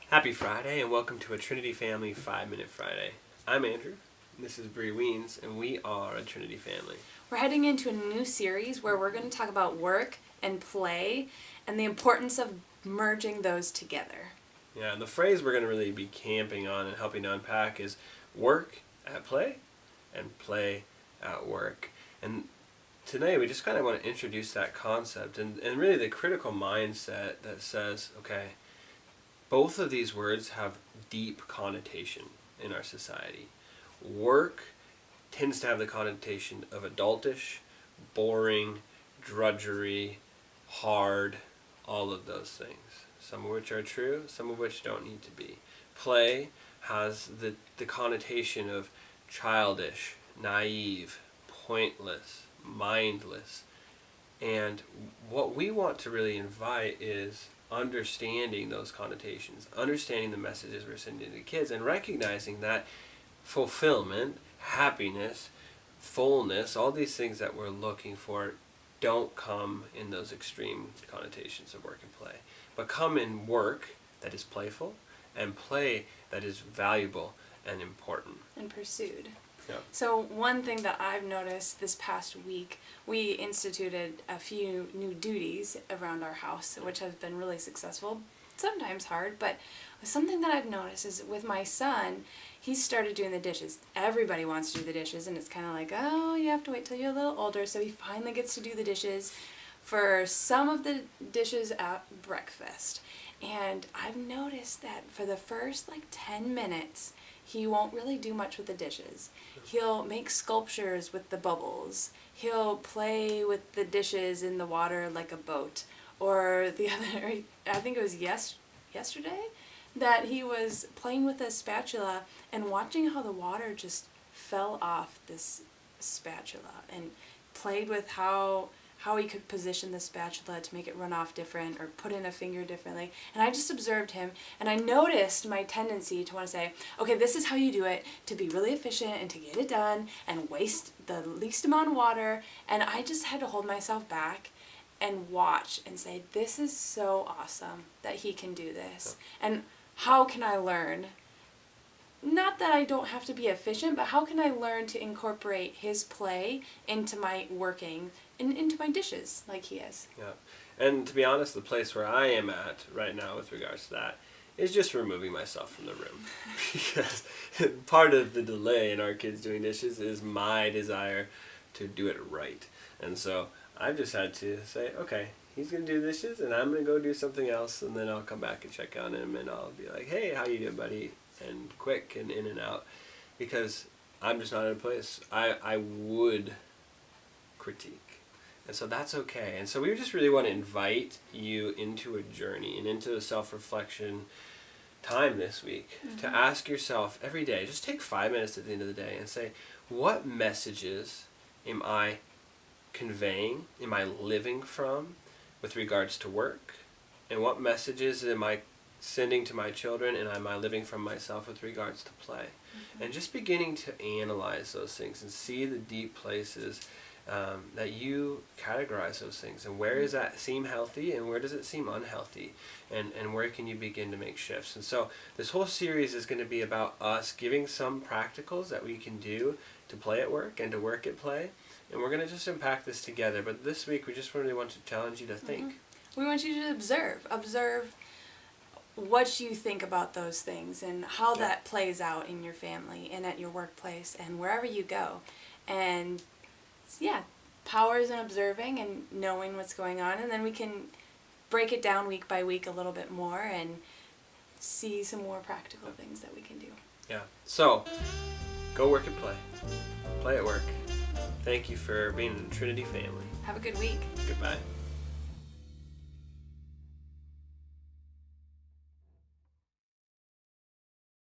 Happy Friday and welcome to a Trinity Family 5-Minute Friday. I'm Andrew, and this is Bree Weens, and we are a Trinity family. We're heading into a new series where we're going to talk about work and play and the importance of merging those together. Yeah, and the phrase we're going to really be camping on and helping to unpack is work at play and play at work. And today we just kind of want to introduce that concept and really the critical mindset that says, okay, both of these words have deep connotation in our society. Work tends to have the connotation of adultish, boring, drudgery, hard, all of those things. Some of which are true, some of which don't need to be. Play has the connotation of childish, naive, pointless, mindless. And what we want to really invite is understanding those connotations, understanding the messages we're sending to kids, and recognizing that fulfillment, happiness, fullness, all these things that we're looking for don't come in those extreme connotations of work and play, but come in work that is playful and play that is valuable and important. And pursued. Yeah. So one thing that I've noticed this past week, we instituted a few new duties around our house, which has been really successful, sometimes hard, but something that I've noticed is with my son, he started doing the dishes. Everybody wants to do the dishes, and it's kind of like, oh, you have to wait till you're a little older, so he finally gets to do the dishes for some of the dishes at breakfast. And I've noticed that for the first 10 minutes, he won't really do much with the dishes. He'll make sculptures with the bubbles. He'll play with the dishes in the water like a boat. Or the other, I think it was yesterday, that he was playing with a spatula and watching how the water just fell off this spatula and played with how he could position the spatula to make it run off different or put in a finger differently. And I just observed him, and I noticed my tendency to want to say, okay, this is how you do it to be really efficient and to get it done and waste the least amount of water. And I just had to hold myself back and watch and say, this is so awesome that he can do this. And how can I learn? Not that I don't have to be efficient, but how can I learn to incorporate his play into my working and into my dishes like he is? Yeah. And to be honest, the place where I am at right now with regards to that is just removing myself from the room. Because part of the delay in our kids doing dishes is my desire to do it right. And so I've just had to say, okay, he's going to do dishes and I'm going to go do something else, and then I'll come back and check on him and I'll be like, hey, how you doing, buddy? And quick and in and out, because I'm just not in a place I would critique. And so that's okay. And so we just really want to invite you into a journey and into a self-reflection time this week to ask yourself every day, just take 5 minutes at the end of the day and say, what messages am I conveying, am I living from with regards to work? And what messages am I sending to my children, and am I living from myself with regards to play? And just beginning to analyze those things and see the deep places that you categorize those things, and where does that seem healthy and where does it seem unhealthy, and where can you begin to make shifts. And so this whole series is going to be about us giving some practicals that we can do to play at work and to work at play, and we're going to just unpack this together. But this week we just really want to challenge you to think. We want you to observe what you think about those things and how that plays out in your family and at your workplace and wherever you go. And power is in observing and knowing what's going on, and then we can break it down week by week a little bit more and see some more practical things that we can do. Yeah. So, go work and play. Play at work. Thank you for being in the Trinity family. Have a good week. Goodbye.